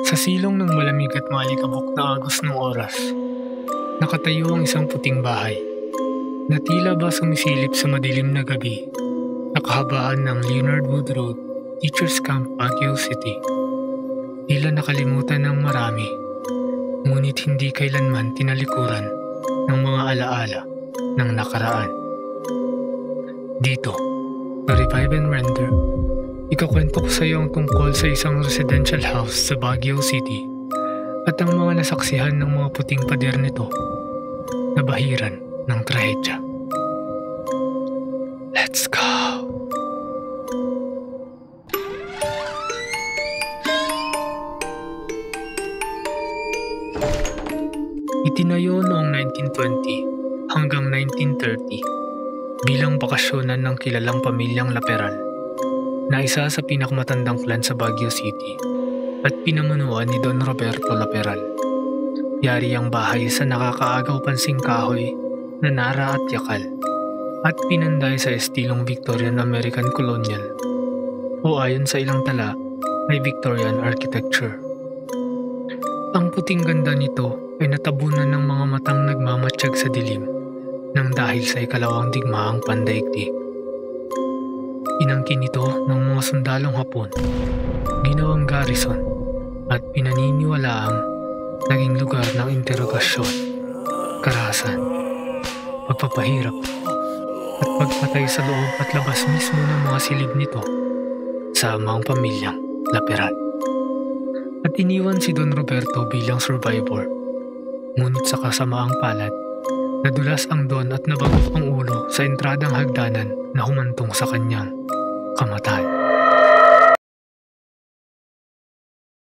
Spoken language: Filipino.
Sa silong ng malamig at maalikabok na agos ng oras, nakatayo ang isang puting bahay na tila ba sumisilip sa madilim na gabi, nakahabaan ng Leonard Wood Road, Teachers Camp, Baguio City. Tila nakalimutan ng marami, ngunit hindi kailanman tinalikuran ng mga alaala ng nakaraan. Dito, sa Revive and Render, ikakwento ko sa iyo ang tungkol sa isang residential house sa Baguio City at ang mga nasaksihan ng mga puting pader nito na bahiran ng trahedya. Let's go! Itinayo noong 1920 hanggang 1930 bilang bakasyonan ng kilalang pamilyang Laperal na isa sa pinakamatandang clan sa Baguio City at pinamunuan ni Don Roberto Laperal. Yari ang bahay sa nakakaagaw pansing kahoy na nara at yakal at pinanday sa estilong Victorian American Colonial o ayon sa ilang tala ay Victorian architecture. Ang puting ganda nito ay natabunan ng mga matang nagmamatsyag sa dilim nang dahil sa ikalawang digmaang pandaigdig. Inangkin ito ng mga sundalong Hapon, ginawang garrison at pinaniniwalaang naging lugar ng interogasyon, karahasan, pagpapahirap at pagpatay sa loob at labas mismo ng mga silid nito sa amang pamilyang Laperal. At iniwan si Don Roberto bilang survivor, ngunit sa kasamaang palad, nadulas ang Don at nabagok ang ulo sa entradang hagdanan na humantong sa kanyang kamatayan.